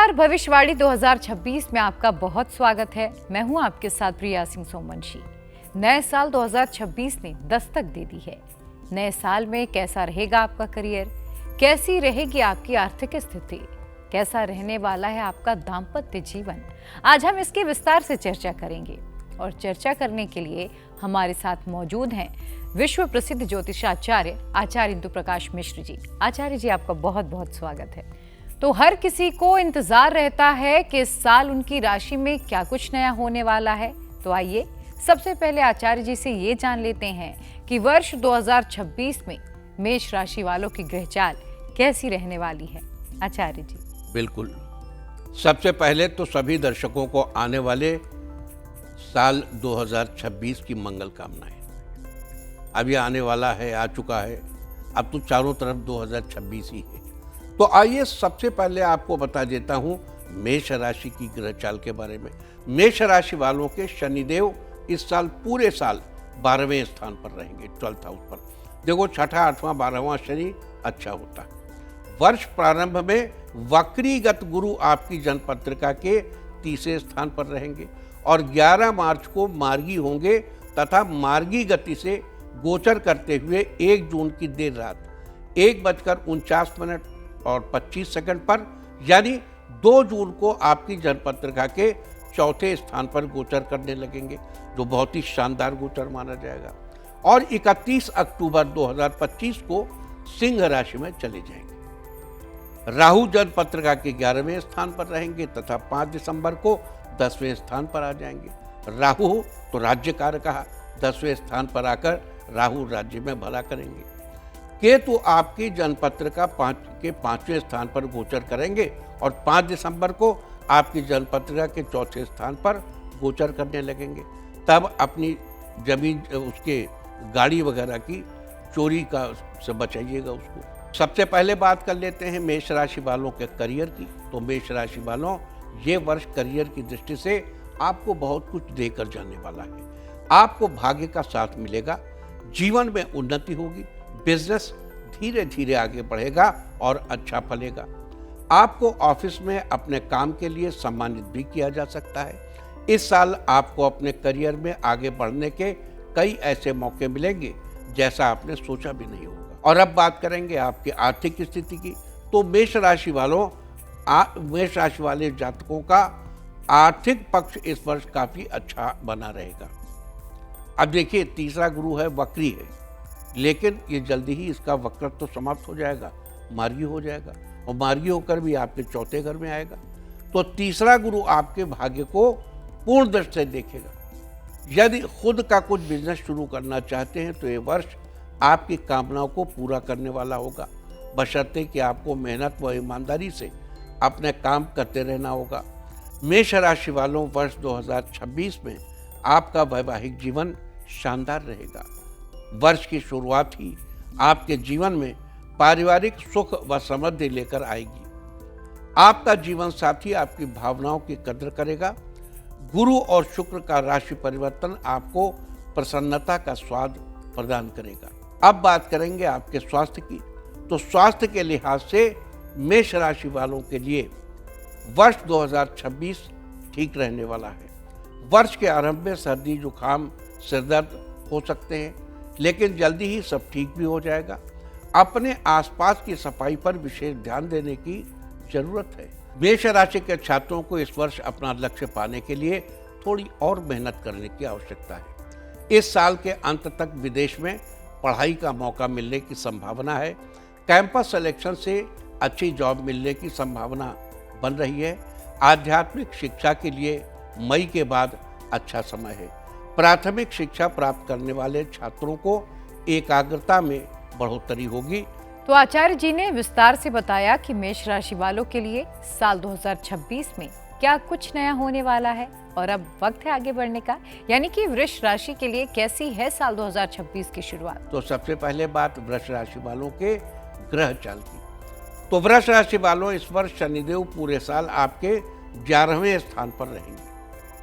नमस्कार, भविष्यवाणी 2026 में आपका बहुत स्वागत है। मैं हूं आपके साथ प्रिया सिंह सोमवंशी। नए साल 2026 ने दस्तक दे दी है। नए साल में कैसा रहेगा आपका करियर, कैसी रहेगी आपकी आर्थिक स्थिति, कैसा रहने वाला है आपका दाम्पत्य जीवन, आज हम इसकी विस्तार से चर्चा करेंगे। और चर्चा करने के लिए हमारे साथ मौजूद हैं विश्व प्रसिद्ध ज्योतिषाचार्य आचार्य इंदु प्रकाश मिश्र जी। आचार्य जी, आपका बहुत बहुत स्वागत है। तो हर किसी को इंतजार रहता है कि इस साल उनकी राशि में क्या कुछ नया होने वाला है। तो आइए सबसे पहले आचार्य जी से ये जान लेते हैं कि वर्ष 2026 में मेष राशि वालों की ग्रह चाल कैसी रहने वाली है। आचार्य जी। बिल्कुल, सबसे पहले तो सभी दर्शकों को आने वाले साल 2026 की मंगल कामनाएं। अब ये आने वाला है, आ चुका है, अब तो चारों तरफ 2026 ही है। तो आइए सबसे पहले आपको बता देता हूं मेष राशि की ग्रह चाल के बारे में। मेष राशि वालों के शनिदेव इस साल पूरे साल 12वें स्थान पर रहेंगे, 12th हाउस पर। देखो, छठा, 8वां, 12वां शनि अच्छा होता है। वर्ष प्रारंभ में वक्रीगत गुरु आपकी जन्मपत्रिका के 30वें स्थान पर रहेंगे और 11 मार्च को मार्गी होंगे तथा मार्गी गति से गोचर करते हुए 1 जून की देर रात 1:49 और 25 सेकंड पर, यानी 2 जून को आपकी जन्मपत्रिका के 4थे स्थान पर गोचर करने लगेंगे, जो बहुत ही शानदार गोचर माना जाएगा। और 31 अक्टूबर 2025 को सिंह राशि में चले जाएंगे। राहु जन्मपत्रिका के 11वें स्थान पर रहेंगे तथा 5 दिसंबर को 10वें स्थान पर आ जाएंगे। राहु तो राज्य कारक कहा, 10वें स्थान पर आकर राहु राज्य में भला करेंगे। केतु आपकी जन्मपत्रिका 5वें स्थान पर गोचर करेंगे और 5 दिसंबर को आपकी जन्मपत्रिका के 4थे स्थान पर गोचर करने लगेंगे। तब अपनी जमीन, उसके गाड़ी वगैरह की चोरी का से बचाइएगा उसको। सबसे पहले बात कर लेते हैं मेष राशि वालों के करियर की। तो मेष राशि वालों, ये वर्ष करियर की दृष्टि से आपको बहुत कुछ देकर जाने वाला है। आपको भाग्य का साथ मिलेगा, जीवन में उन्नति होगी, बिजनेस धीरे धीरे आगे बढ़ेगा और अच्छा फलेगा। आपको ऑफिस में अपने काम के लिए सम्मानित भी किया जा सकता है। इस साल आपको अपने करियर में आगे बढ़ने के कई ऐसे मौके मिलेंगे जैसा आपने सोचा भी नहीं होगा। और अब बात करेंगे आपकी आर्थिक स्थिति की। तो मेष राशि वाले जातकों का आर्थिक पक्ष इस वर्ष काफी अच्छा बना रहेगा। अब देखिए, तीसरा गुरु है, वक्री है, लेकिन ये जल्दी ही इसका वक्रत्व तो समाप्त हो जाएगा, मार्गी हो जाएगा और मार्गी होकर भी आपके 4थे घर में आएगा। तो तीसरा गुरु आपके भाग्य को पूर्ण दृष्टि से देखेगा। यदि खुद का कुछ बिजनेस शुरू करना चाहते हैं तो ये वर्ष आपकी कामनाओं को पूरा करने वाला होगा, बशर्ते कि आपको मेहनत व ईमानदारी से अपने काम करते रहना होगा। मेष राशि वालों, वर्ष 2026 में आपका वैवाहिक जीवन शानदार रहेगा। वर्ष की शुरुआत ही आपके जीवन में पारिवारिक सुख व समृद्धि लेकर आएगी। आपका जीवन साथी आपकी भावनाओं की कद्र करेगा। गुरु और शुक्र का राशि परिवर्तन आपको प्रसन्नता का स्वाद प्रदान करेगा। अब बात करेंगे आपके स्वास्थ्य की। तो स्वास्थ्य के लिहाज से मेष राशि वालों के लिए वर्ष 2026 ठीक रहने वाला है। वर्ष के आरंभ में सर्दी, जुकाम, सिरदर्द हो सकते हैं, लेकिन जल्दी ही सब ठीक भी हो जाएगा। अपने आसपास की सफाई पर विशेष ध्यान देने की जरूरत है। मेष राशि के छात्रों को इस वर्ष अपना लक्ष्य पाने के लिए थोड़ी और मेहनत करने की आवश्यकता है। इस साल के अंत तक विदेश में पढ़ाई का मौका मिलने की संभावना है। कैंपस सिलेक्शन से अच्छी जॉब मिलने की संभावना बन रही है। आध्यात्मिक शिक्षा के लिए मई के बाद अच्छा समय है। प्राथमिक शिक्षा प्राप्त करने वाले छात्रों को एकाग्रता में बढ़ोतरी होगी। तो आचार्य जी ने विस्तार से बताया कि मेष राशि वालों के लिए साल 2026 में क्या कुछ नया होने वाला है। और अब वक्त है आगे बढ़ने का, यानी कि वृष राशि के लिए कैसी है साल 2026 की शुरुआत। तो सबसे पहले बात वृष राशि वालों के ग्रह चाल की। तो वृष राशि वालों, इस वर्ष शनिदेव पूरे साल आपके 11वें स्थान पर रहेंगे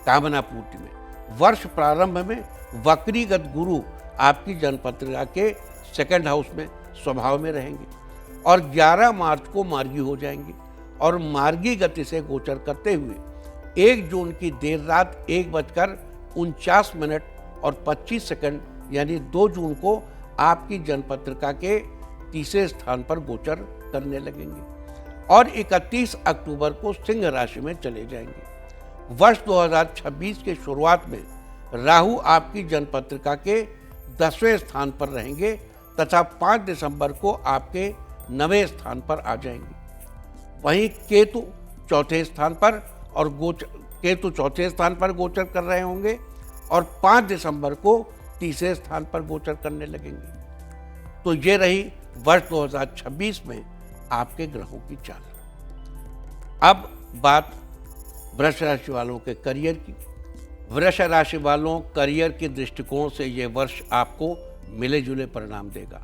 कामना पूर्ति में। वर्ष प्रारंभ में वक्रीगत गुरु आपकी जन्मपत्रिका के 2nd हाउस में स्वभाव में रहेंगे और 11 मार्च को मार्गी हो जाएंगे और मार्गी गति से गोचर करते हुए 1 जून की देर रात 1:49 और 25 सेकंड यानी 2 जून को आपकी जन्मपत्रिका के तीसरे स्थान पर गोचर करने लगेंगे और 31 अक्टूबर को सिंह राशि में चले जाएंगे। वर्ष 2026 के शुरुआत में राहु आपकी जन्मपत्रिका के 10वें स्थान पर रहेंगे तथा 5 दिसंबर को आपके 9वें स्थान पर आ जाएंगे। वहीं केतु चौथे स्थान पर गोचर कर रहे होंगे और 5 दिसंबर को तीसरे स्थान पर गोचर करने लगेंगे। तो ये रही वर्ष 2026 में आपके ग्रहों की चाल। अब बात वृष राशि वालों के करियर की। वृष राशि वालों करियर के दृष्टिकोण से ये वर्ष आपको मिले जुले परिणाम देगा।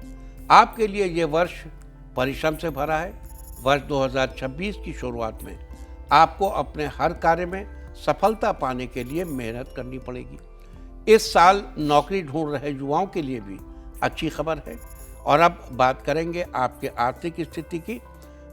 आपके लिए ये वर्ष परिश्रम से भरा है। वर्ष 2026 की शुरुआत में आपको अपने हर कार्य में सफलता पाने के लिए मेहनत करनी पड़ेगी। इस साल नौकरी ढूंढ रहे युवाओं के लिए भी अच्छी खबर है। और अब बात करेंगे आपके आर्थिक स्थिति की।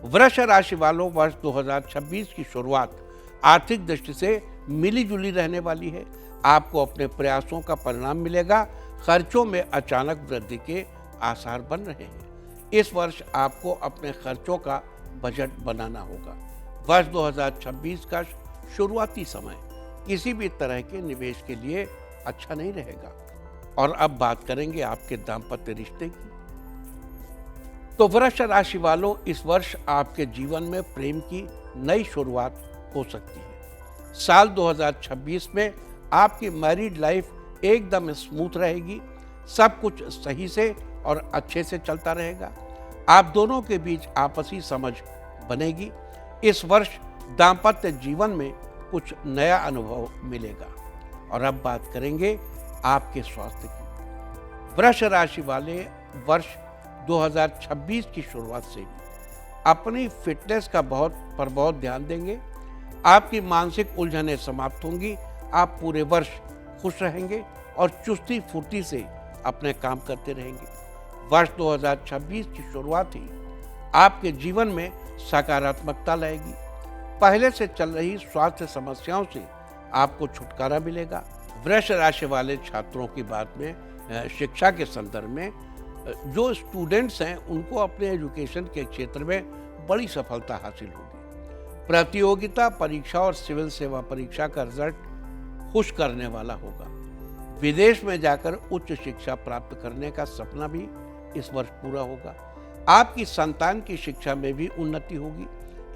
वृष राशि वालों वर्ष 2026 की शुरुआत आर्थिक दृष्टि से मिली जुली रहने वाली है। आपको अपने प्रयासों का परिणाम मिलेगा। खर्चों में अचानक वृद्धि के आसार बन रहे हैं। इस वर्ष आपको अपने खर्चों का बजट बनाना होगा। वर्ष 2026 का शुरुआती समय किसी भी तरह के निवेश के लिए अच्छा नहीं रहेगा। और अब बात करेंगे आपके दाम्पत्य रिश्ते की। तो वृष राशि वालों इस वर्ष आपके जीवन में प्रेम की नई शुरुआत हो सकती है। साल 2026 में आपकी मैरिड लाइफ एकदम स्मूथ रहेगी। सब कुछ सही से और अच्छे से चलता रहेगा। आप दोनों के बीच आपसी समझ बनेगी। इस वर्ष दाम्पत्य जीवन में कुछ नया अनुभव मिलेगा। और अब बात करेंगे आपके स्वास्थ्य की। वृष राशि वाले वर्ष 2026 की शुरुआत से ही अपनी फिटनेस का बहुत ध्यान देंगे। आपकी मानसिक उलझनें समाप्त होंगी। आप पूरे वर्ष खुश रहेंगे और चुस्ती फुर्ती से अपने काम करते रहेंगे। वर्ष 2026 की शुरुआत ही आपके जीवन में सकारात्मकता लाएगी। पहले से चल रही स्वास्थ्य समस्याओं से आपको छुटकारा मिलेगा। वृष राशि वाले छात्रों की बात में शिक्षा के संदर्भ में जो स्टूडेंट्स हैं उनको अपने एजुकेशन के क्षेत्र में बड़ी सफलता हासिल होगी। प्रतियोगिता परीक्षा और सिविल सेवा परीक्षा का रिजल्ट खुश करने वाला होगा। विदेश में जाकर उच्च शिक्षा प्राप्त करने का सपना भी इस वर्ष पूरा होगा। आपकी संतान की शिक्षा में भी उन्नति होगी।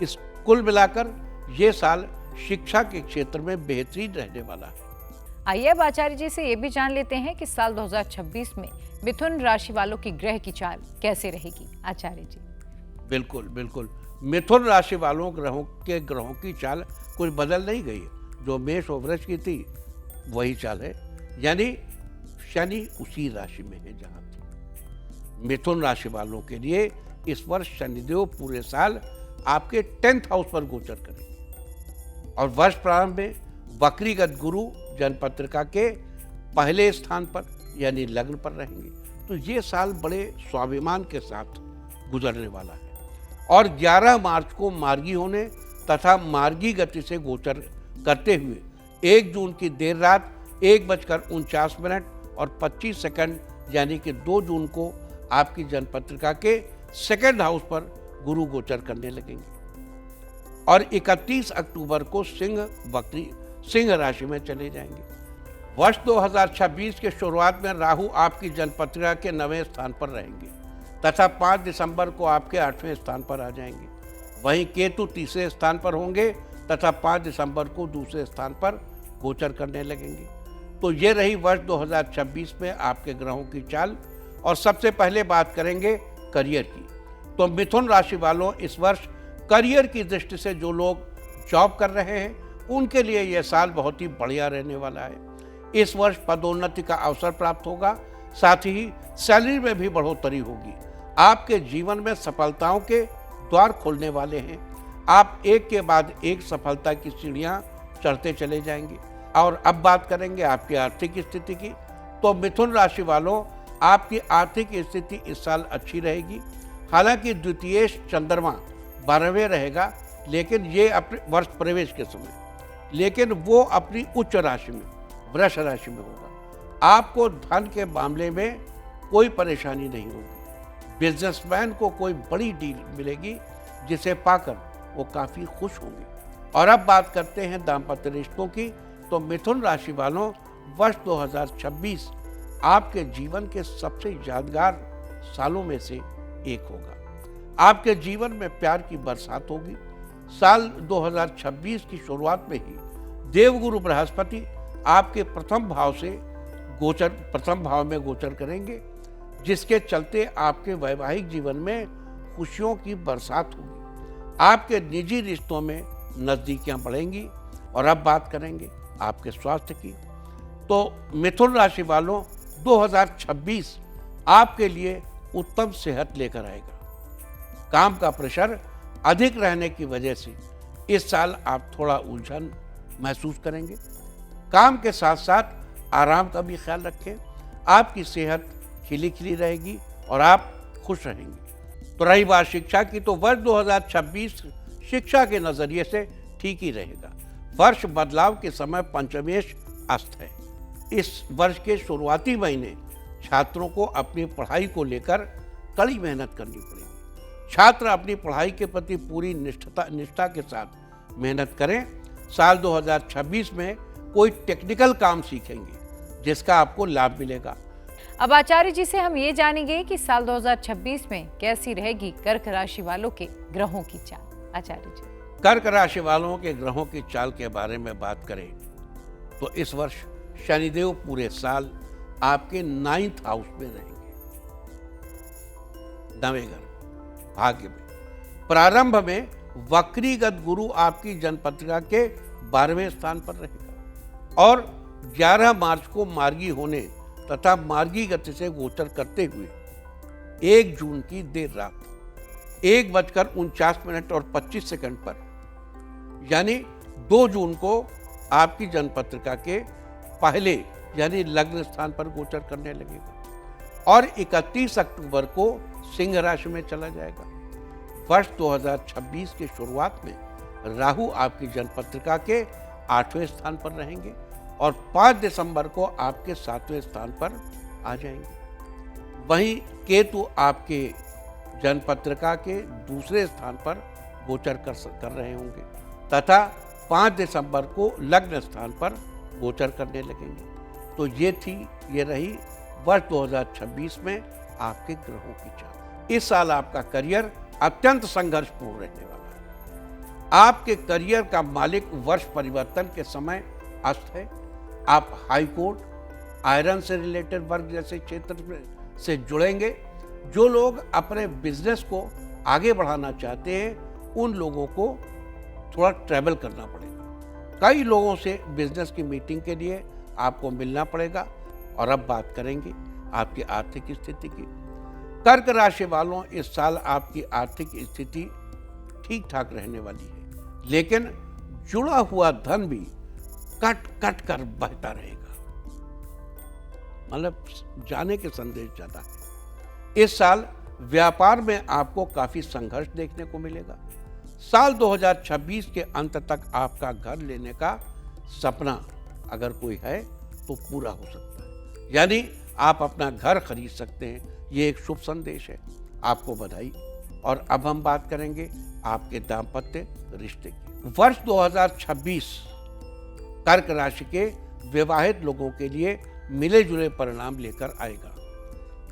इस कुल मिलाकर ये साल शिक्षा के क्षेत्र में बेहतरीन रहने वाला है। आइए अब आचार्य जी से ये भी जान लेते हैं कि साल 2026 में मिथुन राशि वालों की ग्रह की चाल कैसे रहेगी। आचार्य जी। बिल्कुल मिथुन राशि वालों ग्रहों की चाल कुछ बदल नहीं गई है। जो मेष और वृष की थी वही चाल है, यानी शनि उसी राशि में है जहां थी। मिथुन राशि वालों के लिए इस वर्ष शनिदेव पूरे साल आपके 10th हाउस पर गोचर करेंगे और वर्ष प्रारंभ में वक्रीगत गुरु जन्मपत्रिका के पहले स्थान पर यानी लग्न पर रहेंगे। तो ये साल बड़े स्वाभिमान के साथ गुजरने वाला है। और 11 मार्च को मार्गी होने तथा मार्गी गति से गोचर करते हुए 1 जून की देर रात 1:49 और 25 सेकंड यानी कि 2 जून को आपकी जन्मपत्रिका के 2nd हाउस पर गुरु गोचर करने लगेंगे और 31 अक्टूबर को सिंह राशि में चले जाएंगे। वर्ष 2026 के शुरुआत में राहु आपकी जन्मपत्रिका के 9वें स्थान पर रहेंगे तथा 5 दिसंबर को आपके 8वें स्थान पर आ जाएंगे। वहीं केतु तीसरे स्थान पर होंगे तथा 5 दिसंबर को दूसरे स्थान पर गोचर करने लगेंगे। तो ये रही वर्ष 2026 में आपके ग्रहों की चाल। और सबसे पहले बात करेंगे करियर की। तो मिथुन राशि वालों इस वर्ष करियर की दृष्टि से जो लोग जॉब कर रहे हैं उनके लिए यह साल बहुत ही बढ़िया रहने वाला है। इस वर्ष पदोन्नति का अवसर प्राप्त होगा, साथ ही सैलरी में भी बढ़ोतरी होगी। आपके जीवन में सफलताओं के द्वार खोलने वाले हैं। आप एक के बाद एक सफलता की सीढ़ियां चढ़ते चले जाएंगे। और अब बात करेंगे आपकी आर्थिक स्थिति की। तो मिथुन राशि वालों आपकी आर्थिक स्थिति इस साल अच्छी रहेगी। हालांकि द्वितीय चंद्रमा 12वें रहेगा लेकिन ये अपने वर्ष प्रवेश के समय, लेकिन वो अपनी उच्च राशि में, वृष राशि में होगा। आपको धन के मामले में कोई परेशानी नहीं होगी। बिजनेसमैन को कोई बड़ी डील मिलेगी जिसे पाकर वो काफ़ी खुश होंगे। और अब बात करते हैं दाम्पत्य रिश्तों की, तो मिथुन राशि वालों, वर्ष 2026 आपके जीवन के सबसे यादगार सालों में से एक होगा। आपके जीवन में प्यार की बरसात होगी। साल 2026 की शुरुआत में ही देवगुरु बृहस्पति आपके प्रथम भाव में गोचर करेंगे, जिसके चलते आपके वैवाहिक जीवन में खुशियों की बरसात होगी। आपके निजी रिश्तों में नजदीकियां बढ़ेंगी। और अब बात करेंगे आपके स्वास्थ्य की, तो मिथुन राशि वालों, 2026 आपके लिए उत्तम सेहत लेकर आएगा। काम का प्रेशर अधिक रहने की वजह से इस साल आप थोड़ा उलझन महसूस करेंगे। काम के साथ साथ आराम का भी ख्याल रखें। आपकी सेहत खिली खिली रहेगी और आप खुश रहेंगे। तो रही बात शिक्षा की, तो वर्ष 2026 शिक्षा के नजरिए से ठीक ही रहेगा। वर्ष बदलाव के समय पंचमेश अस्त है। इस वर्ष के शुरुआती महीने छात्रों को अपनी पढ़ाई को लेकर कड़ी मेहनत करनी पड़ेगी। छात्र अपनी पढ़ाई के प्रति पूरी निष्ठा के साथ मेहनत करें। साल 2026 में कोई टेक्निकल काम सीखेंगे जिसका आपको लाभ मिलेगा। अब आचार्य जी से हम ये जानेंगे कि साल 2026 में कैसी रहेगी कर्क राशि वालों के ग्रहों की चाल। आचार्य जी, कर्क राशि वालों के ग्रहों की चाल के बारे में बात करें तो इस वर्ष शनिदेव पूरे साल आपके 9th हाउस में रहेंगे, 9वें घर भाग्य में। प्रारंभ में वक्रीगत गुरु आपकी जन्मपत्रिका के 12वें स्थान पर रहेगा और 11 मार्च को मार्गी होने तथा मार्गी गति से गोचर करते हुए 1 जून की देर रात 1:49 पर यानी 2 जून को आपकी जन्मपत्रिका के पहले यानी लग्न स्थान पर गोचर करने लगेगा और 31 अक्टूबर को सिंह राशि में चला जाएगा। वर्ष 2026 की शुरुआत में राहु आपकी जन्मपत्रिका के 8वें स्थान पर रहेंगे और 5 दिसंबर को आपके 7वें स्थान पर आ जाएंगे। वहीं केतु आपके जन्मपत्रिका के 2 स्थान पर गोचर कर रहे होंगे तथा 5 दिसंबर को लग्न स्थान पर गोचर करने लगेंगे। तो ये रही वर्ष 2026 में आपके ग्रहों की चाल। इस साल आपका करियर अत्यंत संघर्षपूर्ण रहने वाला है। आपके करियर का मालिक वर्ष परिवर्तन के समय अस्त है। आप हाई कोर्ट, आयरन से रिलेटेड वर्क जैसे क्षेत्र से जुड़ेंगे। जो लोग अपने बिजनेस को आगे बढ़ाना चाहते हैं उन लोगों को थोड़ा ट्रैवल करना पड़ेगा। कई लोगों से बिजनेस की मीटिंग के लिए आपको मिलना पड़ेगा। और अब बात करेंगे आपकी आर्थिक स्थिति की। कर्क राशि वालों, इस साल आपकी आर्थिक स्थिति ठीक ठाक रहने वाली है, लेकिन जुड़ा हुआ धन भी कट कट कर बहता रहेगा, मतलब जाने के संदेश ज्यादा है। इस साल व्यापार में आपको काफी संघर्ष देखने को मिलेगा। साल 2026 के अंत तक आपका घर लेने का सपना अगर कोई है तो पूरा हो सकता है, यानी आप अपना घर खरीद सकते हैं। ये एक शुभ संदेश है, आपको बधाई। और अब हम बात करेंगे आपके दाम्पत्य रिश्ते की। वर्ष 2026 कर्क राशि के विवाहित लोगों के लिए मिले जुले परिणाम लेकर आएगा।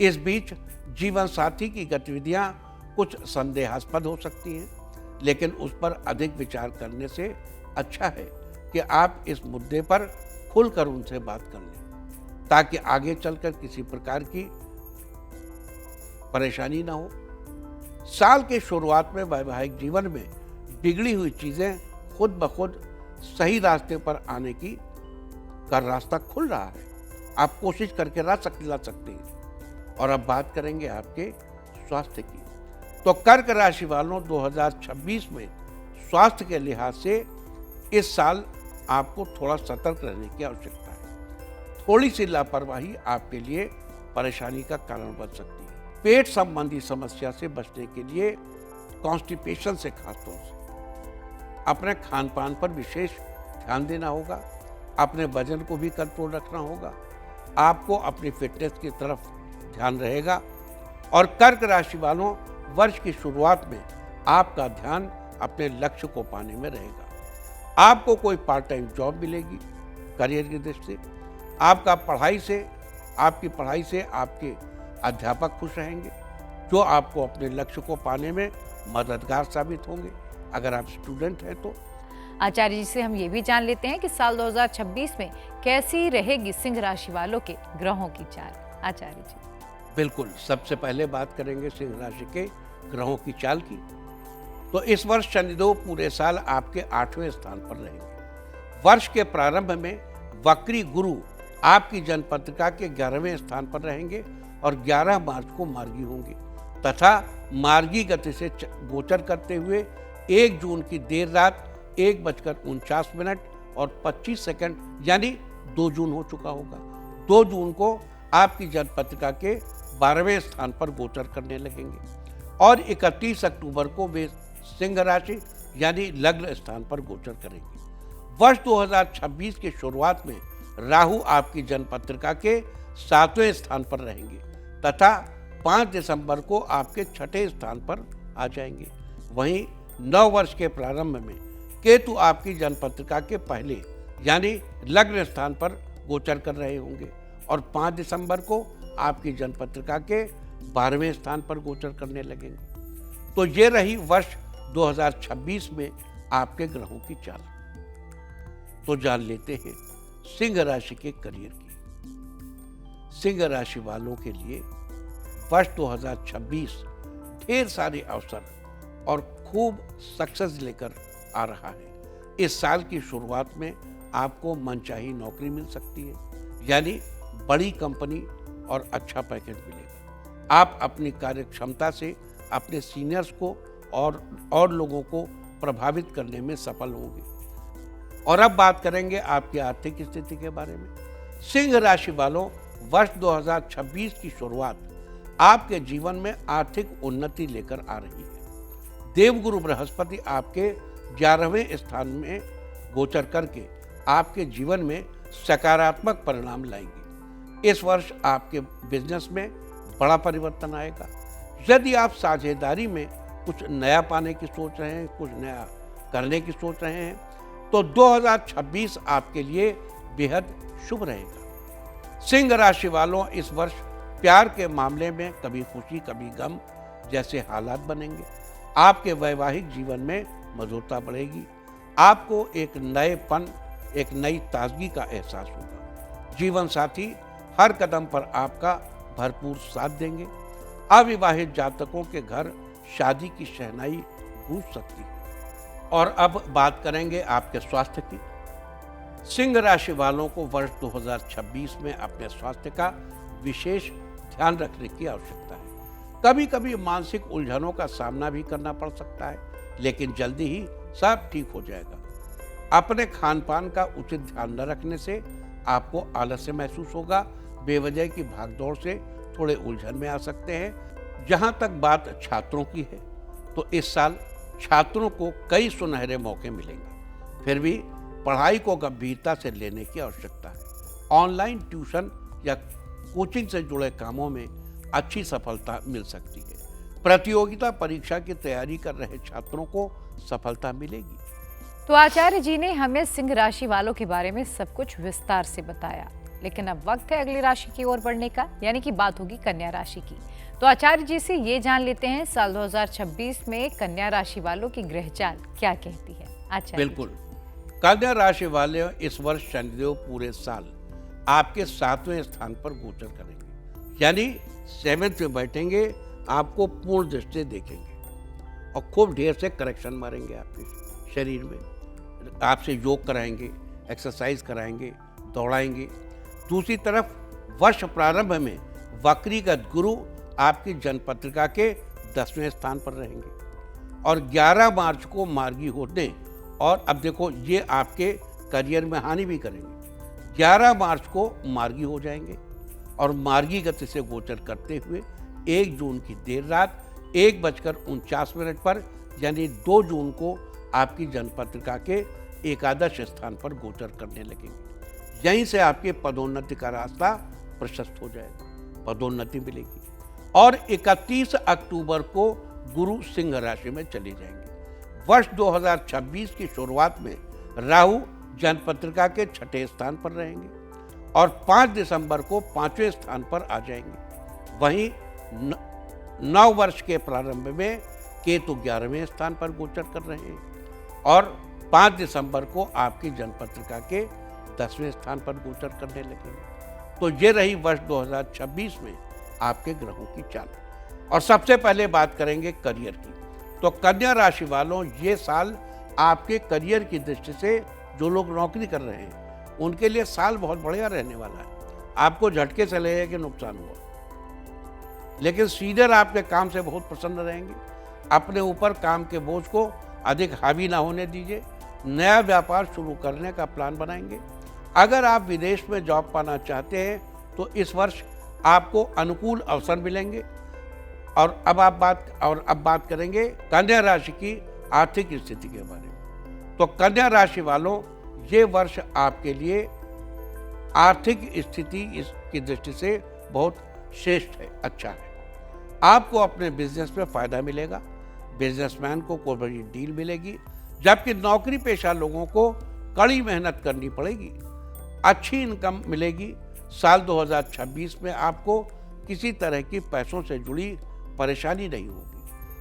इस बीच जीवन साथी की गतिविधियां कुछ संदेहास्पद हो सकती हैं, लेकिन उस पर अधिक विचार करने से अच्छा है कि आप इस मुद्दे पर खुलकर उनसे बात कर लें, ताकि आगे चलकर किसी प्रकार की परेशानी ना हो। साल के शुरुआत में वैवाहिक जीवन में बिगड़ी हुई चीजें खुद ब खुद सही रास्ते पर आने का रास्ता खुल रहा है। आप कोशिश करके ला सकते हैं। और अब बात करेंगे आपके स्वास्थ्य की। तो कर्क राशि वालों, 2026 में स्वास्थ्य के लिहाज से इस साल आपको थोड़ा सतर्क रहने की आवश्यकता है। थोड़ी सी लापरवाही आपके लिए परेशानी का कारण बन सकती है। पेट संबंधी समस्या से बचने के लिए कॉन्स्टिपेशन से खासतौर से अपने खान पान पर विशेष ध्यान देना होगा, अपने वजन को भी कंट्रोल रखना होगा, आपको अपनी फिटनेस की तरफ ध्यान रहेगा। और कर्क राशि वालों, वर्ष की शुरुआत में आपका ध्यान अपने लक्ष्य को पाने में रहेगा। आपको कोई पार्ट टाइम जॉब मिलेगी करियर की दृष्टि से। आपकी पढ़ाई से आपके अध्यापक खुश रहेंगे, जो आपको अपने लक्ष्य को पाने में मददगार साबित होंगे अगर आप स्टूडेंट हैं तो। आचार्य जी से हम ये भी जान लेते हैं कि साल 2026 में कैसी रहेगी सिंह राशि वालों के ग्रहों की चाल। आचार्य जी। बिल्कुल, सबसे पहले बात करेंगे सिंह राशि के ग्रहों की चाल की। तो इस वर्ष शनिदेव पूरे साल आपके 8वें स्थान पर रहेंगे। वर्ष के प्रारंभ में वक्री गुरु आपकी जन्मपत्रिका के 11वें स्थान पर रहेंगे और 11 मार्च को मार्गी होंगे तथा मार्गी गति से गोचर करते हुए 1 जून की देर रात 1:49 और 25 सेकंड यानी 2 जून हो चुका होगा। 2 जून को आपकी जन्मपत्रिका के 12वें स्थान पर गोचर करने लगेंगे और 31 अक्टूबर को वे सिंह राशि यानी लग्न स्थान पर गोचर करेंगे। वर्ष 2026 की शुरुआत में राहु आपकी जन्मपत्रिका के 7वें स्थान पर रहेंगे तथा 5 दिसंबर को आपके 6ठे स्थान पर आ जाएंगे। वहीं 9 वर्ष के प्रारंभ में केतु आपकी जन्मपत्रिका के पहले यानी लग्न स्थान पर गोचर कर रहे होंगे और 5 दिसंबर को आपकी जन्मपत्रिका के 12वें स्थान पर गोचर करने लगेंगे। तो ये रही वर्ष 2026 में आपके ग्रहों की चाल। तो जान लेते हैं सिंह राशि के करियर की। सिंह राशि वालों के लिए वर्ष 2026 ढेर सारे अवसर और खूब सक्सेस लेकर आ रहा है। इस साल की शुरुआत में आपको मनचाही नौकरी मिल सकती है, यानी बड़ी कंपनी और अच्छा पैकेज मिलेगा। आप अपनी कार्य क्षमता से अपने सीनियर्स को और लोगों को प्रभावित करने में सफल होंगे। और अब बात करेंगे आपकी आर्थिक स्थिति के बारे में। सिंह राशि वालों, वर्ष 2026 की शुरुआत आपके जीवन में आर्थिक उन्नति लेकर आ रही है। देवगुरु बृहस्पति आपके 11वें स्थान में गोचर करके आपके जीवन में सकारात्मक परिणाम लाएंगे। इस वर्ष आपके बिजनेस में बड़ा परिवर्तन आएगा। यदि आप साझेदारी में कुछ नया पाने की सोच रहे हैं, कुछ नया करने की सोच रहे हैं, तो 2026 आपके लिए बेहद शुभ रहेगा। सिंह राशि वालों, इस वर्ष प्यार के मामले में कभी खुशी कभी गम जैसे हालात बनेंगे। आपके वैवाहिक जीवन में मधुरता बढ़ेगी। आपको एक नएपन, एक नई ताजगी का एहसास होगा। जीवन साथी हर कदम पर आपका भरपूर साथ देंगे। अविवाहित जातकों के घर शादी की शहनाई गूंज सकती है। और अब बात करेंगे आपके स्वास्थ्य की। सिंह राशि वालों को वर्ष 2026 में अपने स्वास्थ्य का विशेष ध्यान रखने की आवश्यकता है। कभी कभी मानसिक उलझनों का सामना भी करना पड़ सकता है, लेकिन जल्दी ही सब ठीक हो जाएगा। अपने खान पान का उचित ध्यान न रखने से आपको आलस्य महसूस होगा। बेवजह की भागदौड़ से थोड़े उलझन में आ सकते हैं। जहां तक बात छात्रों की है, तो इस साल छात्रों को कई सुनहरे मौके मिलेंगे। फिर भी पढ़ाई को गंभीरता से लेने की आवश्यकता है। ऑनलाइन ट्यूशन या कोचिंग से जुड़े कामों में अच्छी सफलता मिल सकती है। प्रतियोगिता परीक्षा की तैयारी कर रहे छात्रों को सफलता मिलेगी। तो आचार्य जी ने हमें सिंह राशि वालों के बारे में सब कुछ विस्तार से बताया, लेकिन अब वक्त है अगली राशि की ओर बढ़ने का, यानी कि बात होगी कन्या राशि की। तो आचार्य जी से ये जान लेते हैं साल 2026 में कन्या राशि वालों की ग्रह चाल क्या कहती है। आचार्य बिल्कुल, कन्या राशि वाले इस वर्ष शनिदेव पूरे साल आपके 7वें स्थान पर गोचर करेंगे, यानी 7th में बैठेंगे, आपको पूर्ण दृष्टि देखेंगे और खूब ढेर से करेक्शन मारेंगे आपके शरीर में। आपसे योग कराएंगे, एक्सरसाइज कराएंगे, दौड़ाएंगे। दूसरी तरफ वर्ष प्रारंभ में वक्रीगत गुरु आपकी जन्मपत्रिका के 10वें स्थान पर रहेंगे और 11 मार्च को मार्गी होने, और अब देखो ये आपके करियर में हानि भी करेंगे। 11 मार्च को मार्गी हो जाएंगे और मार्गी गति से गोचर करते हुए 1 जून की देर रात 1:49 पर यानी 2 जून को आपकी जन्मपत्रिका के एकादश स्थान पर गोचर करने लगेंगे। यहीं से आपके पदोन्नति का रास्ता प्रशस्त हो जाएगा, पदोन्नति मिलेगी। और 31 अक्टूबर को गुरु सिंह राशि में चले जाएंगे। वर्ष 2026 की शुरुआत में राहु जन्मपत्रिका के 6ठे स्थान पर रहेंगे और 5 दिसंबर को 5वें स्थान पर आ जाएंगे। वहीं 9 वर्ष के प्रारंभ में केतु 11वें स्थान पर गोचर कर रहे हैं और 5 दिसंबर को आपकी जन्मपत्रिका के 10वें स्थान पर गोचर करने लगेंगे। तो ये रही वर्ष 2026 में आपके ग्रहों की चाल। और सबसे पहले बात करेंगे करियर की। तो कन्या राशि वालों, ये साल आपके करियर की दृष्टि से जो लोग नौकरी कर रहे हैं उनके लिए साल बहुत बढ़िया रहने वाला है। आपको झटके से लगेगा कि नुकसान हुआ, लेकिन सीनियर आपके काम से बहुत प्रसन्न रहेंगे। अपने ऊपर काम के बोझ को अधिक हावी ना होने दीजिए। नया व्यापार शुरू करने का प्लान बनाएंगे। अगर आप विदेश में जॉब पाना चाहते हैं तो इस वर्ष आपको अनुकूल अवसर मिलेंगे। और अब बात करेंगे कन्या राशि की आर्थिक स्थिति के बारे में। तो कन्या राशि वालों, ये वर्ष आपके लिए आर्थिक स्थिति की दृष्टि से बहुत श्रेष्ठ है, अच्छा है। आपको अपने बिजनेस में फायदा मिलेगा। बिजनेसमैन को कोई बड़ी डील मिलेगी, जबकि नौकरी पेशा लोगों को कड़ी मेहनत करनी पड़ेगी। अच्छी इनकम मिलेगी। साल 2026 में आपको किसी तरह की पैसों से जुड़ी परेशानी नहीं होगी।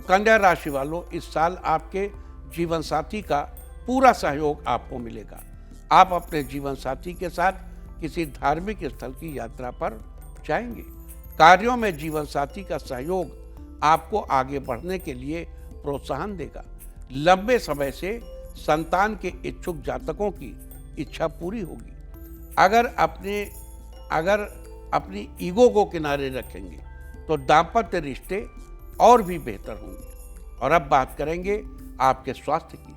कन्या राशि वालों, इस साल आपके जीवन साथी का पूरा सहयोग आपको मिलेगा। आप अपने जीवन साथी के साथ किसी धार्मिक स्थल की यात्रा पर जाएंगे। कार्यों में जीवन साथी का सहयोग आपको आगे बढ़ने के लिए प्रोत्साहन देगा। लंबे समय से संतान के इच्छुक जातकों की इच्छा पूरी होगी। अगर अपनी ईगो को किनारे रखेंगे तो दाम्पत्य रिश्ते और भी बेहतर होंगे। और अब बात करेंगे आपके स्वास्थ्य की।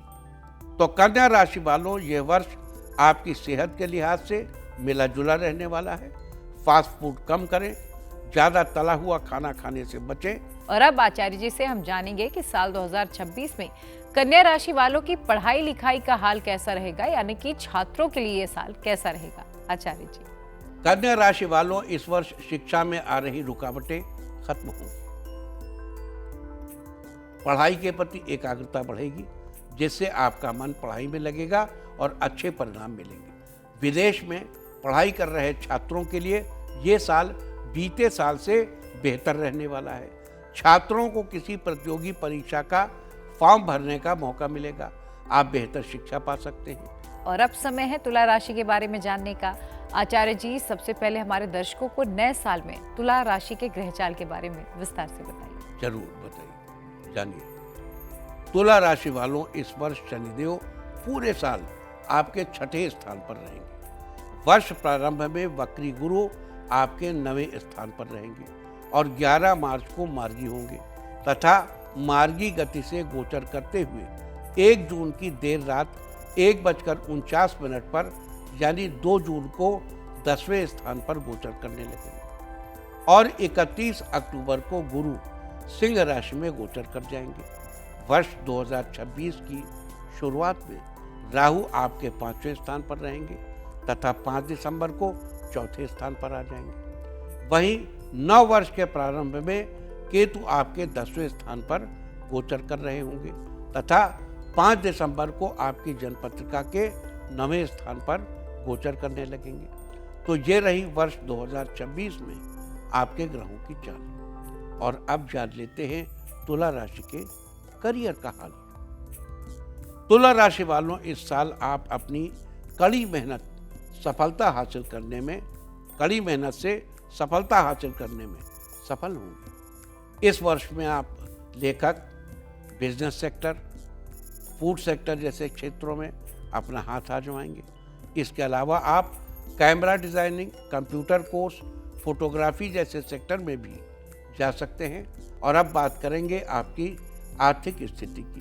तो कन्या राशि वालों, यह वर्ष आपकी सेहत के लिहाज से मिला जुला रहने वाला है। फास्ट फूड कम करें, ज़्यादा तला हुआ खाना खाने से बचें। और अब आचार्य जी से हम जानेंगे कि साल 2026 में कन्या राशि वालों की पढ़ाई लिखाई का हाल कैसा रहेगा, यानी कि छात्रों के लिए ये साल कैसा रहेगा। आचार्य जी। कन्या राशि वालों, इस वर्ष शिक्षा में आ रही रुकावटें खत्म होंगी। पढ़ाई के प्रति एकाग्रता बढ़ेगी, जिससे आपका मन पढ़ाई में लगेगा और अच्छे परिणाम मिलेंगे। विदेश में पढ़ाई कर रहे छात्रों के लिए ये साल बीते साल से बेहतर रहने वाला है। छात्रों को किसी प्रतियोगी परीक्षा का फॉर्म भरने का मौका मिलेगा। आप बेहतर शिक्षा पा सकते हैं। और अब समय है तुला राशि के बारे में जानने का। आचार्य जी, सबसे पहले हमारे दर्शकों को नए साल में तुला राशि के ग्रहचाल के बारे में विस्तार से बताइए। जरूर बताइए, जानिए। तुला राशि वालों, इस वर्ष शनिदेव पूरे साल आपके 6ठे स्थान पर रहेंगे। वर्ष प्रारंभ में वक्री गुरु आपके 9वें स्थान पर रहेंगे और 11 मार्च को मार्गी होंगे तथा मार्गी गति से गोचर करते हुए 1 जून की देर रात 1:49 पर यानी 2 जून को 10वें स्थान पर गोचर करने लगेंगे और 31 अक्टूबर को गुरु सिंह राशि में गोचर कर जाएंगे। वर्ष 2026 की शुरुआत में राहु आपके 5वें स्थान पर रहेंगे तथा 5 दिसंबर को 4थे स्थान पर आ जाएंगे। वहीं 9 वर्ष के प्रारंभ में केतु आपके 10वें स्थान पर गोचर कर रहे होंगे तथा 5 दिसंबर को आपकी जन्मपत्रिका के 9वें स्थान पर गोचर करने लगेंगे। तो ये रही वर्ष 2026 में आपके ग्रहों की चाल। और अब जान लेते हैं तुला राशि के करियर का हाल। तुला राशि वालों, इस साल आप अपनी कड़ी मेहनत से सफलता हासिल करने में सफल होंगे। इस वर्ष में आप लेखक, बिजनेस सेक्टर, फूड सेक्टर जैसे क्षेत्रों में अपना हाथ आजमाएंगे। इसके अलावा आप camera designing, computer course, photography जैसे सेक्टर में भी जा सकते हैं। और अब बात करेंगे आपकी आर्थिक स्थिति की।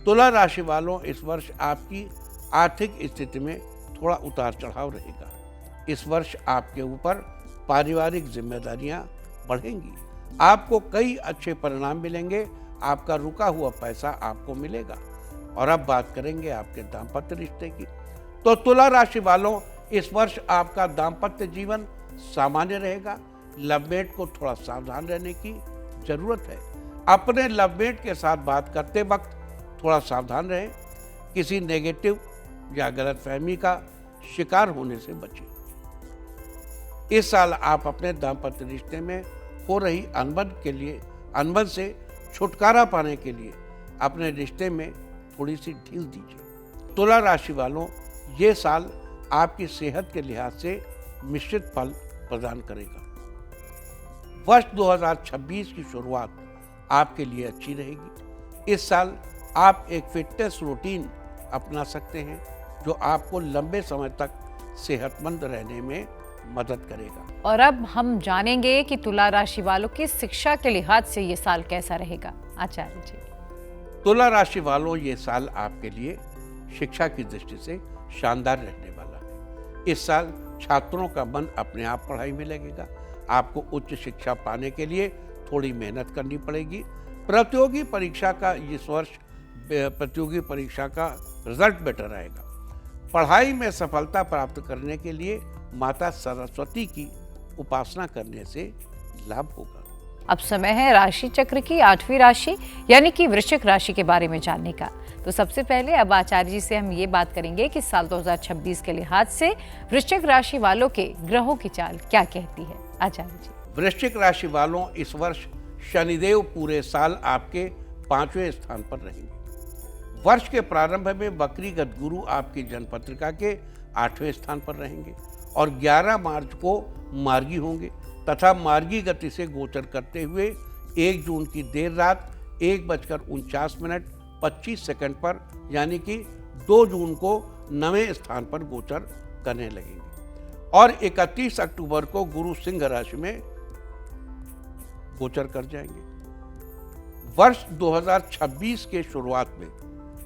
तुला राशि वालों, इस वर्ष आपकी आर्थिक स्थिति में थोड़ा उतार चढ़ाव रहेगा। इस वर्ष आपके ऊपर पारिवारिक जिम्मेदारियां बढ़ेंगी। आपको कई अच्छे परिणाम मिलेंगे। आपका रुका हुआ पैसा आपको मिलेगा। और अब बात करेंगे आपके दाम्पत्य रिश्ते की। तो तुला राशि वालों, इस वर्ष आपका दाम्पत्य जीवन सामान्य रहेगा। लवमेट को थोड़ा सावधान रहने की जरूरत है। अपने लवमेट के साथ बात करते वक्त थोड़ा सावधान रहें, किसी नेगेटिव या गलतफहमी का शिकार होने से बचें। इस साल आप अपने दाम्पत्य रिश्ते में हो रही अनबन से छुटकारा पाने के लिए अपने रिश्ते में थोड़ी सी ढील दीजिए। तुला राशि वालों, ये साल आपकी सेहत के लिहाज से मिश्रित फल प्रदान करेगा। वर्ष 2026 की शुरुआत आपके लिए अच्छी रहेगी। इस साल आप एक फिटनेस रूटीन अपना सकते हैं जो आपको लंबे समय तक सेहतमंद रहने में मदद करेगा। और अब हम जानेंगे कि तुला राशि वालों की शिक्षा के लिहाज से ये साल कैसा रहेगा। आचार्य जी। तुला राशि वालों, ये साल आपके लिए शिक्षा की दृष्टि से शानदार रहने वाला है। इस साल छात्रों का मन अपने आप पढ़ाई में लगेगा। आपको उच्च शिक्षा पाने के लिए थोड़ी मेहनत करनी पड़ेगी। प्रतियोगी परीक्षा का रिजल्ट बेटर आएगा। पढ़ाई में सफलता प्राप्त करने के लिए माता सरस्वती की उपासना करने से लाभ होगा। अब समय है राशि चक्र की 8वीं राशि यानी कि वृश्चिक राशि के बारे में जानने का। तो सबसे पहले अब आचार्य जी से हम ये बात करेंगे कि साल 2026 के लिहाज से वृश्चिक राशि वालों के ग्रहों की चाल क्या कहती है। आचार्य जी। वृश्चिक राशि वालों, इस वर्ष शनिदेव पूरे साल आपके 5वें स्थान पर रहेंगे। वर्ष के प्रारंभ में वक्रीगत गुरु आपकी जन्मपत्रिका के 8वें स्थान पर रहेंगे और 11 मार्च को मार्गी होंगे तथा मार्गी गति से गोचर करते हुए 1 जून की देर रात 1:49:25 पर यानी कि 2 जून को 9वें स्थान पर गोचर करने लगेंगे और 31 अक्टूबर को गुरु सिंह राशि में गोचर कर जाएंगे। वर्ष 2026 के शुरुआत में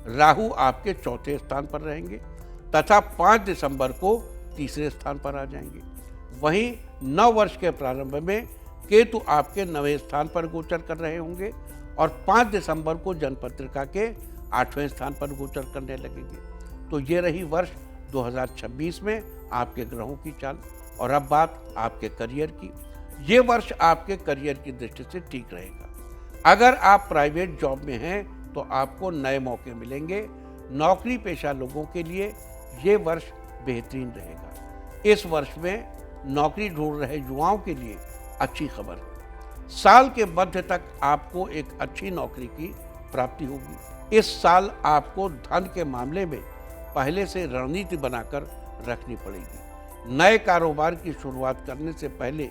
राहु आपके 4थे स्थान पर रहेंगे तथा 5 दिसंबर को 3रे स्थान पर आ जाएंगे। वहीं 9 वर्ष के प्रारंभ में केतु आपके 9वें स्थान पर गोचर कर रहे होंगे और 5 दिसंबर को जन्मपत्रिका के 8वें स्थान पर गोचर करने लगेंगे। तो ये रही वर्ष 2026 में आपके ग्रहों की चाल। और अब बात आपके करियर की। ये वर्ष आपके करियर की दृष्टि से ठीक रहेगा। अगर आप प्राइवेट जॉब में हैं तो आपको नए मौके मिलेंगे। नौकरी पेशा लोगों के लिए ये वर्ष बेहतरीन रहेगा। इस वर्ष में नौकरी ढूंढ रहे युवाओं के लिए अच्छी खबर है। साल के मध्य तक आपको एक अच्छी नौकरी की प्राप्ति होगी। इस साल आपको धन के मामले में पहले से रणनीति बनाकर रखनी पड़ेगी। नए कारोबार की शुरुआत करने से पहले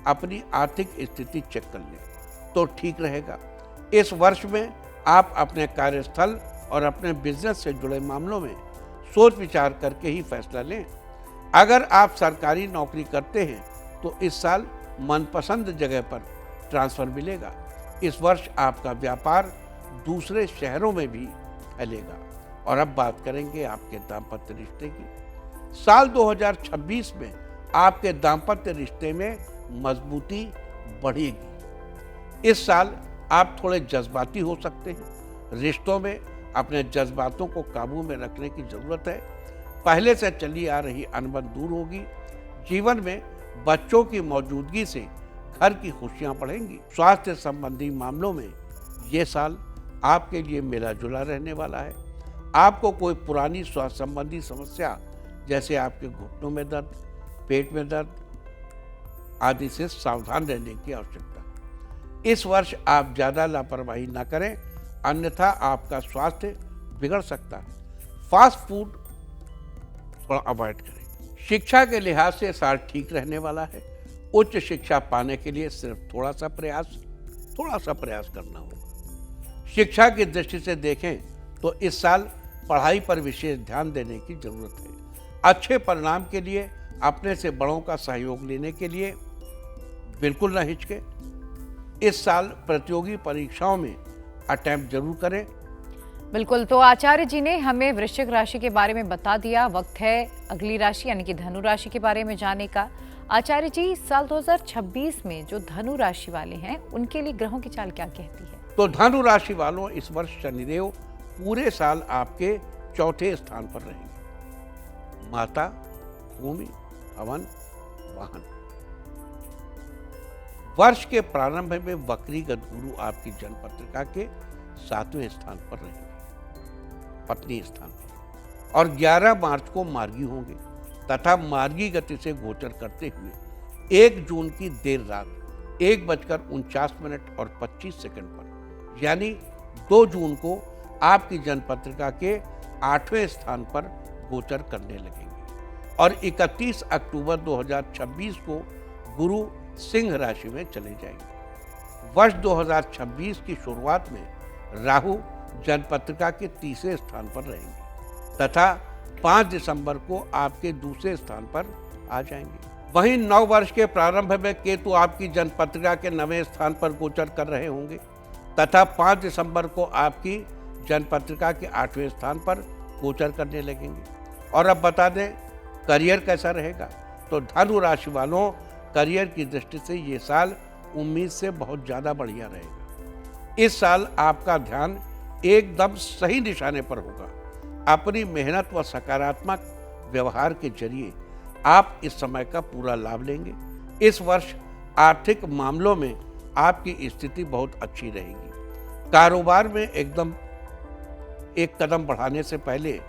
अपनी आर्थिक स्थिति चेक कर लें तो ठीक रहेगा। इस वर्ष में आप अपने कार्यस्थल और अपने बिजनेस से जुड़े मामलों में सोच विचार करके ही फैसला लें। अगर आप सरकारी नौकरी करते हैं तो इस साल मनपसंद जगह पर ट्रांसफर मिलेगा। इस वर्ष आपका व्यापार दूसरे शहरों में भी फैलेगा। और अब बात करेंगे आपके दाम्पत्य रिश्ते की। साल 2026 में आपके दाम्पत्य रिश्ते में मजबूती बढ़ेगी। इस साल आप थोड़े जज्बाती हो सकते हैं। रिश्तों में अपने जज्बातों को काबू में रखने की जरूरत है। पहले से चली आ रही अनबन दूर होगी। जीवन में बच्चों की मौजूदगी से घर की खुशियां बढ़ेंगी। स्वास्थ्य संबंधी मामलों में ये साल आपके लिए मिला जुला रहने वाला है। आपको कोई पुरानी स्वास्थ्य संबंधी समस्या जैसे आपके घुटनों में दर्द, पेट में दर्द आदि से सावधान रहने की आवश्यकता है। इस वर्ष आप ज्यादा लापरवाही न करें, अन्यथा आपका स्वास्थ्य बिगड़ सकता है। फास्ट फूड थोड़ा अवॉइड करें। शिक्षा के लिहाज से साल ठीक रहने वाला है। उच्च शिक्षा पाने के लिए सिर्फ थोड़ा सा प्रयास करना होगा। शिक्षा की दृष्टि से देखें तो इस साल पढ़ाई पर विशेष ध्यान देने की जरूरत है। अच्छे परिणाम के लिए अपने से बड़ों का सहयोग लेने के लिए बिल्कुल न हिचकें। इस साल प्रतियोगी परीक्षाओं में अटेम्प्ट जरूर करें। बिल्कुल, तो आचार्य जी ने हमें वृश्चिक राशि के बारे में बता दिया। वक्त है अगली राशि यानी कि धनु राशि के बारे में जानने का। आचार्य जी, साल 2026 में जो धनु राशि वाले हैं उनके लिए ग्रहों की चाल क्या कहती है? तो धनु राशि वालों, इस वर्ष शनिदेव पूरे साल आपके चौथे स्थान पर रहेंगे। माता, भूमि, हवन, वाहन। वर्ष के प्रारंभ में वक्रीगत गुरु आपकी जन्म पत्रिका के 7वें स्थान पर रहेंगे, पत्नी स्थान पर, और 11 मार्च को मार्गी होंगे तथा मार्गी गति से गोचर करते हुए 1 जून की देर रात 1:49 और 25 सेकंड पर यानी 2 जून को आपकी जन्म पत्रिका के 8वें स्थान पर गोचर करने लगेंगे और 31 अक्टूबर 2026 को गुरु सिंह राशि में चले जाएंगे। वर्ष 2026 की शुरुआत में राहु जन्म पत्रिका के 3रे स्थान पर रहेंगे तथा 5 दिसंबर को आपके 2रे स्थान पर आ जाएंगे। वहीं नव वर्ष के प्रारंभ में केतु आपकी जन्म पत्रिका के 9वें स्थान पर गोचर कर रहे होंगे तथा 5 दिसंबर को आपकी जन्म पत्रिका के 8वें स्थान पर गोचर करने लगेंगे। और अब बता दें करियर कैसा रहेगा, तो धनु राशि वालों करियर की दृष्टि से ये साल उम्मीद से बहुत ज़्यादा बढ़िया रहेगा। इस साल आपका ध्यान एकदम सही निशाने पर होगा। अपनी मेहनत व सकारात्मक व्यवहार के जरिए आप इस समय का पूरा लाभ लेंगे। इस वर्ष आर्थिक मामलों में आपकी स्थिति बहुत अच्छी रहेगी। कारोबार में एकदम एक कदम बढ़ाने से पहले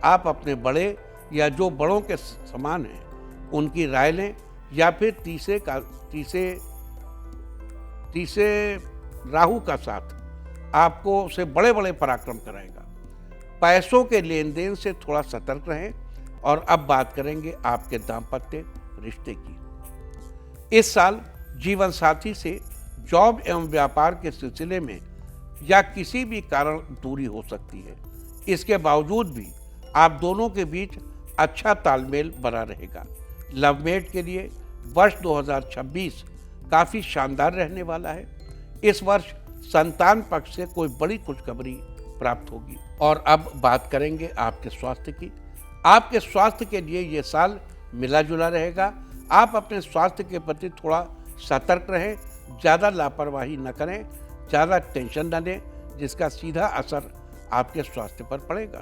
आप अपने बड़े या जो बड़ों के समान हैं उनकी राय लें या फिर तीसरे राहु का साथ आपको से बड़े बड़े पराक्रम कराएगा। पैसों के लेन देन से थोड़ा सतर्क रहें। और अब बात करेंगे आपके दाम्पत्य रिश्ते की। इस साल जीवन साथी से जॉब एवं व्यापार के सिलसिले में या किसी भी कारण दूरी हो सकती है। इसके बावजूद भी आप दोनों के बीच अच्छा तालमेल बना रहेगा। लवमेट के लिए वर्ष 2026 काफ़ी शानदार रहने वाला है। इस वर्ष संतान पक्ष से कोई बड़ी खुशखबरी प्राप्त होगी। और अब बात करेंगे आपके स्वास्थ्य की। आपके स्वास्थ्य के लिए ये साल मिला जुला रहेगा। आप अपने स्वास्थ्य के प्रति थोड़ा सतर्क रहें, ज़्यादा लापरवाही न करें, ज़्यादा टेंशन न लें जिसका सीधा असर आपके स्वास्थ्य पर पड़ेगा।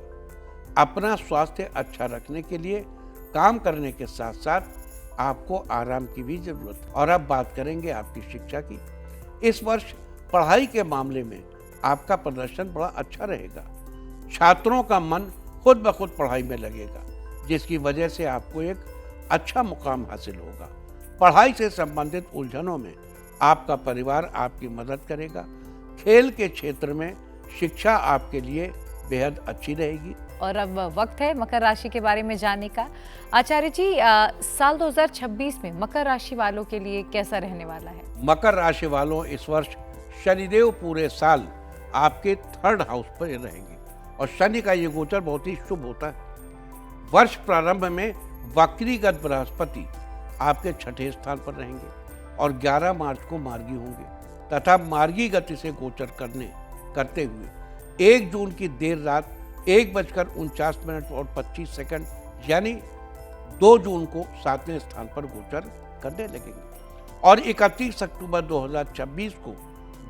अपना स्वास्थ्य अच्छा रखने के लिए काम करने के साथ साथ आपको आराम की भी जरूरत है। और अब बात करेंगे आपकी शिक्षा की। इस वर्ष पढ़ाई के मामले में आपका प्रदर्शन बड़ा अच्छा रहेगा। छात्रों का मन खुद ब खुद पढ़ाई में लगेगा जिसकी वजह से आपको एक अच्छा मुकाम हासिल होगा। पढ़ाई से संबंधित उलझनों में आपका परिवार आपकी मदद करेगा। खेल के क्षेत्र में शिक्षा आपके लिए बेहद अच्छी रहेगी। और अब वक्त है मकर राशि के बारे में जानने का। आचार्य जी, साल 2026 में मकर राशि वालों के लिए कैसा रहने वाला है? मकर राशि वालों, इस वर्ष शनिदेव पूरे साल आपके 3rd हाउस पर रहेंगे और शनि का ये गोचर बहुत ही शुभ होता है। वर्ष प्रारंभ में वक्रीगत बृहस्पति आपके 6ठे स्थान पर रहेंगे और 11 मार्च को मार्गी होंगे तथा मार्गी गति से गोचर करते हुए 1 जून की देर रात 1:49 और 25 सेकंड यानी 2 जून को 7वें स्थान पर गोचर करने लगेंगे। और 31 अक्टूबर 2026 को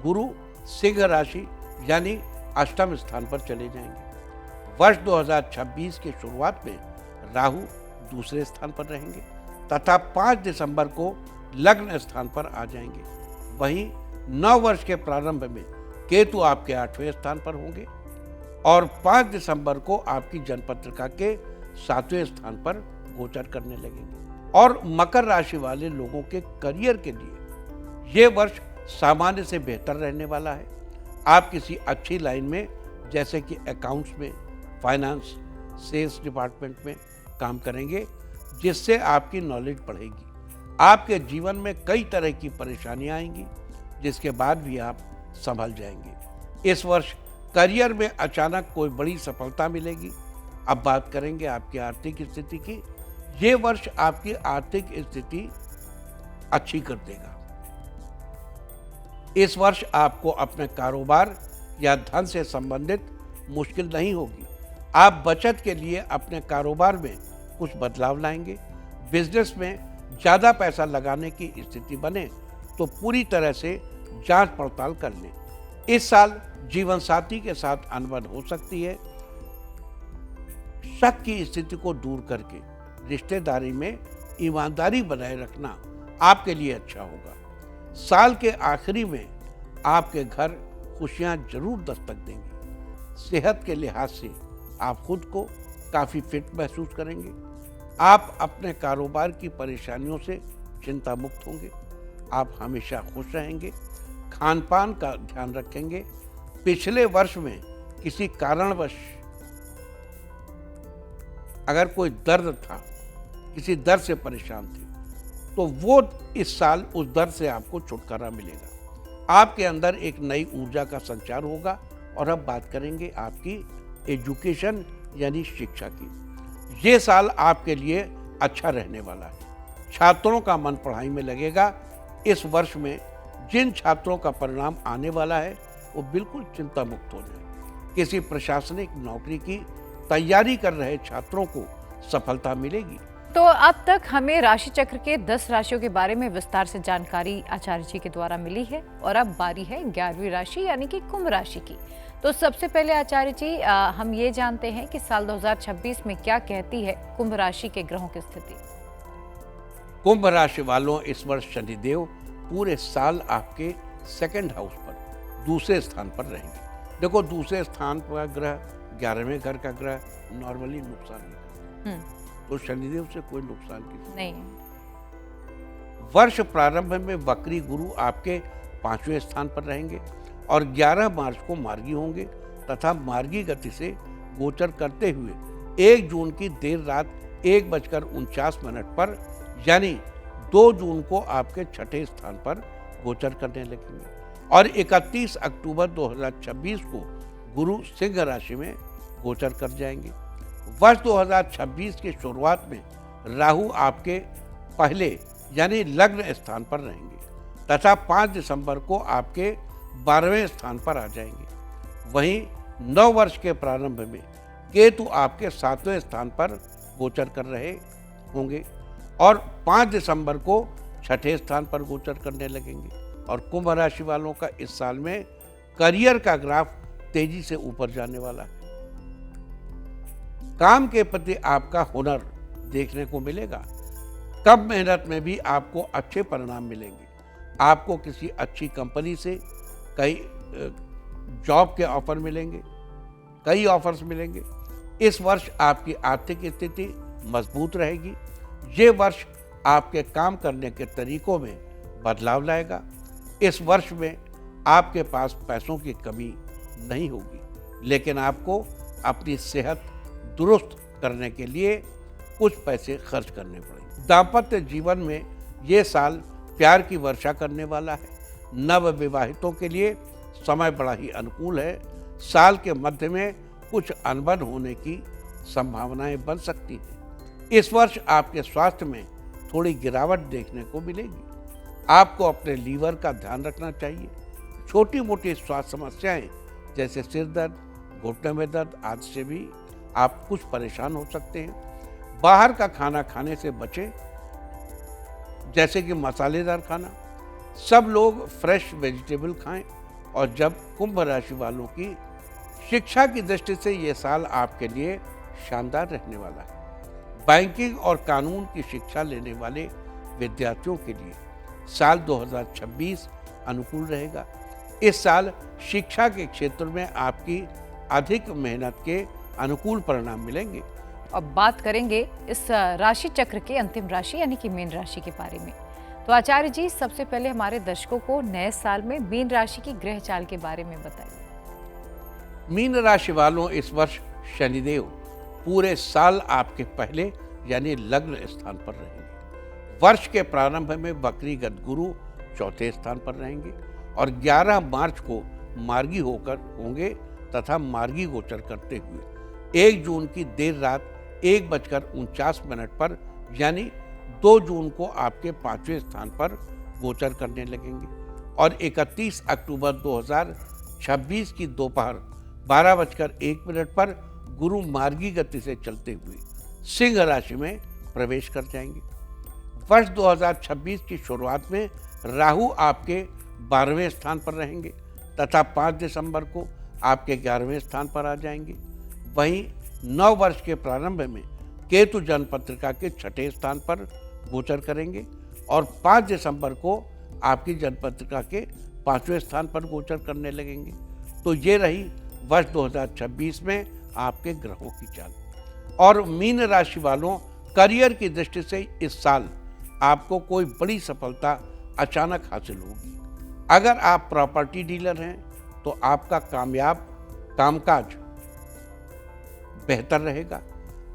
गुरु सिंह राशि यानी 8वें स्थान पर चले जाएंगे। वर्ष 2026 की शुरुआत में राहु 2रे स्थान पर रहेंगे तथा 5 दिसंबर को लग्न स्थान पर आ जाएंगे। वहीं नव वर्ष के प्रारंभ में केतु आपके 8वें स्थान पर होंगे और 5 दिसंबर को आपकी जन्म पत्रिका के 7वें स्थान पर गोचर करने लगेंगे। और मकर राशि वाले लोगों के करियर के लिए ये वर्ष सामान्य से बेहतर रहने वाला है। आप किसी अच्छी लाइन में जैसे कि अकाउंट्स में, फाइनेंस, सेल्स डिपार्टमेंट में काम करेंगे जिससे आपकी नॉलेज बढ़ेगी। आपके जीवन में कई तरह की परेशानियां आएंगी जिसके बाद भी आप संभल जाएंगे। इस वर्ष करियर में अचानक कोई बड़ी सफलता मिलेगी। अब बात करेंगे आपकी आर्थिक स्थिति की। ये वर्ष आपकी आर्थिक स्थिति अच्छी कर देगा। इस वर्ष आपको अपने कारोबार या धन से संबंधित मुश्किल नहीं होगी। आप बचत के लिए अपने कारोबार में कुछ बदलाव लाएंगे। बिजनेस में ज़्यादा पैसा लगाने की स्थिति बने तो पूरी तरह से जांच पड़ताल कर लें। इस साल जीवन साथी के साथ अनबन हो सकती है। शक की स्थिति को दूर करके रिश्तेदारी में ईमानदारी बनाए रखना आपके लिए अच्छा होगा। साल के आखिरी में आपके घर खुशियां जरूर दस्तक देंगी। सेहत के लिहाज से आप खुद को काफी फिट महसूस करेंगे। आप अपने कारोबार की परेशानियों से चिंता मुक्त होंगे। आप हमेशा खुश रहेंगे। खान पान का ध्यान रखेंगे। पिछले वर्ष में किसी कारणवश अगर कोई दर्द था, किसी दर्द से परेशान थे, तो वो इस साल उस दर्द से आपको छुटकारा मिलेगा। आपके अंदर एक नई ऊर्जा का संचार होगा। और अब बात करेंगे आपकी एजुकेशन यानी शिक्षा की। ये साल आपके लिए अच्छा रहने वाला है। छात्रों का मन पढ़ाई में लगेगा। इस वर्ष में जिन छात्रों का परिणाम आने वाला है वो बिल्कुल चिंता मुक्त हो जाए। किसी प्रशासनिक नौकरी की तैयारी कर रहे छात्रों को सफलता मिलेगी। तो अब तक हमें राशि चक्र के 10 राशियों के बारे में विस्तार से जानकारी आचार्य जी के द्वारा मिली है और अब बारी है 11वीं राशि यानी कि कुंभ राशि की। तो सबसे पहले आचार्य जी हम ये जानते हैं कि साल 2026 में क्या कहती है कुंभ राशि के ग्रहों की स्थिति। कुंभ राशि वालों, इस वर्ष शनिदेव पूरे साल आपके सेकंड हाउस पर दूसरे स्थान पर रहेंगे। देखो, दूसरे स्थान पर ग्रह 11वें घर का ग्रह नॉर्मली नुकसान नहीं करता, तो शनिदेव से कोई नुकसान की नहीं है। वर्ष प्रारंभ में वक्री गुरु आपके 5वें स्थान पर रहेंगे और 11 मार्च को मार्गी होंगे तथा मार्गी गति से गोचर करते हुए 1 जून की देर रात 1:49 पर यानी 2 जून को आपके 6ठे स्थान पर गोचर करने लगेंगे और 31 अक्टूबर 2026 को गुरु सिंह राशि में गोचर कर जाएंगे। वर्ष 2026 की शुरुआत में राहु आपके पहले यानी लग्न स्थान पर रहेंगे तथा 5 दिसंबर को आपके 12वें स्थान पर आ जाएंगे। वहीं 9 वर्ष के प्रारंभ में केतु आपके 7वें स्थान पर गोचर कर रहे होंगे और 5 दिसंबर को 6ठे स्थान पर गोचर करने लगेंगे। और कुंभ राशि वालों का इस साल में करियर का ग्राफ तेजी से ऊपर जाने वाला है। काम के प्रति आपका हुनर देखने को मिलेगा। कम मेहनत में भी आपको अच्छे परिणाम मिलेंगे। आपको किसी अच्छी कंपनी से कई जॉब के ऑफर मिलेंगे, कई ऑफर्स मिलेंगे। इस वर्ष आपकी आर्थिक स्थिति मजबूत रहेगी। ये वर्ष आपके काम करने के तरीकों में बदलाव लाएगा। इस वर्ष में आपके पास पैसों की कमी नहीं होगी, लेकिन आपको अपनी सेहत दुरुस्त करने के लिए कुछ पैसे खर्च करने पड़ेंगे। दाम्पत्य जीवन में ये साल प्यार की वर्षा करने वाला है। नव विवाहितों के लिए समय बड़ा ही अनुकूल है। साल के मध्य में कुछ अनबन होने की संभावनाएं बन सकती हैं। इस वर्ष आपके स्वास्थ्य में थोड़ी गिरावट देखने को मिलेगी। आपको अपने लीवर का ध्यान रखना चाहिए। छोटी मोटी स्वास्थ्य समस्याएं जैसे सिर दर्द, घुटने में दर्द आदि से भी आप कुछ परेशान हो सकते हैं। बाहर का खाना खाने से बचें, जैसे कि मसालेदार खाना। सब लोग फ्रेश वेजिटेबल खाएं। और जब कुंभ राशि वालों की शिक्षा की दृष्टि से ये साल आपके लिए शानदार रहने वाला है। बैंकिंग और कानून की शिक्षा लेने वाले विद्यार्थियों के लिए साल 2026 अनुकूल रहेगा। इस साल शिक्षा के क्षेत्र में आपकी अधिक मेहनत के अनुकूल परिणाम मिलेंगे। अब बात करेंगे इस राशि चक्र के अंतिम राशि यानी कि मीन राशि के बारे में। तो आचार्य जी, सबसे पहले हमारे दर्शकों को नए साल में मीन राशि की ग्रह चाल के बारे में बताइए। मीन राशि वालों, इस वर्ष शनिदेव पूरे साल आपके पहले यानी लग्न स्थान पर रहेंगे। वर्ष के प्रारंभ में वक्रीगत गुरु 4थे स्थान पर रहेंगे और 11 मार्च को मार्गी होकर होंगे तथा मार्गी गोचर करते हुए 1 जून की देर रात 1:49 पर यानी 2 जून को आपके 5वें स्थान पर गोचर करने लगेंगे और 31 अक्टूबर 2026 की दोपहर 12:01 पर गुरु मार्गी गति से चलते हुए सिंह राशि में प्रवेश कर जाएंगे। वर्ष 2026 की शुरुआत में राहु आपके 12वें स्थान पर रहेंगे तथा 5 दिसंबर को आपके 11वें स्थान पर आ जाएंगे। वहीं 9 वर्ष के प्रारंभ में केतु जन्मपत्रिका के 6ठे स्थान पर गोचर करेंगे और 5 दिसंबर को आपकी जन्मपत्रिका के 5वें स्थान पर गोचर करने लगेंगे। तो ये रही वर्ष 2026 में आपके ग्रहों की चाल। और मीन राशि वालों, करियर की दृष्टि से इस साल आपको कोई बड़ी सफलता अचानक हासिल होगी। अगर आप प्रॉपर्टी डीलर हैं तो आपका कामकाज बेहतर रहेगा।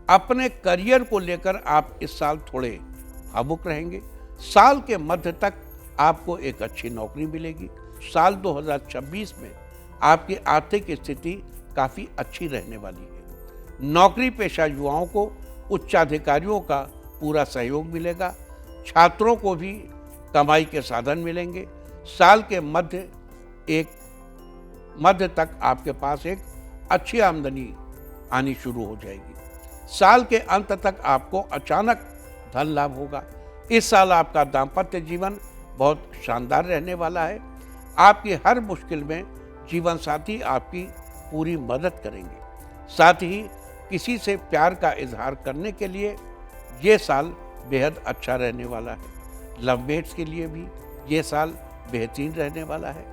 अपने करियर को लेकर आप इस साल थोड़े भावुक रहेंगे। साल के मध्य तक आपको एक अच्छी नौकरी मिलेगी। साल 2026 में आपकी आर्थिक स्थिति काफ़ी अच्छी रहने वाली है। नौकरी पेशा युवाओं को उच्चाधिकारियों का पूरा सहयोग मिलेगा। छात्रों को भी कमाई के साधन मिलेंगे। साल के मध्य तक आपके पास एक अच्छी आमदनी आनी शुरू हो जाएगी। साल के अंत तक आपको अचानक धन लाभ होगा। इस साल आपका दाम्पत्य जीवन बहुत शानदार रहने वाला है। आपकी हर मुश्किल में जीवन साथी आपकी पूरी मदद करेंगे। साथ ही किसी से प्यार का इजहार करने के लिए ये साल बेहद अच्छा रहने वाला है। लवमेट्स के लिए भी ये साल बेहतरीन रहने वाला है।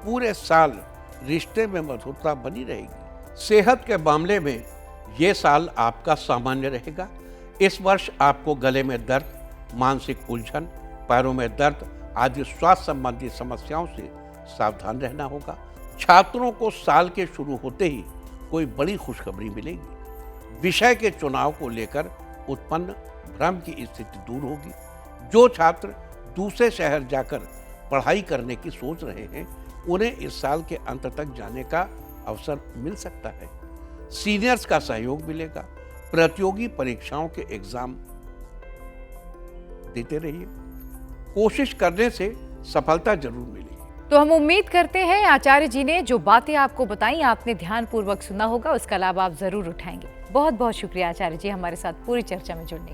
पूरे साल रिश्ते में मधुरता बनी रहेगी। सेहत के मामले में ये साल आपका सामान्य रहेगा। इस वर्ष आपको गले में दर्द, मानसिक उलझन, पैरों में दर्द आदि स्वास्थ्य संबंधी समस्याओं से सावधान रहना होगा। छात्रों को साल के शुरू होते ही कोई बड़ी खुशखबरी मिलेगी। विषय के चुनाव को लेकर उत्पन्न भ्रम की स्थिति दूर होगी। जो छात्र दूसरे शहर जाकर पढ़ाई करने की सोच रहे हैं, उन्हें इस साल के अंत तक जाने का अवसर मिल सकता है। सीनियर्स का सहयोग मिलेगा। प्रतियोगी परीक्षाओं के एग्जाम देते रहिए। कोशिश करने से सफलता जरूर मिलेगी। तो हम उम्मीद करते हैं आचार्य जी ने जो बातें आपको बताई आपने ध्यानपूर्वक सुना होगा, उसका लाभ आप जरूर उठाएंगे। बहुत बहुत शुक्रिया आचार्य जी हमारे साथ पूरी चर्चा में जुड़ने के लिए।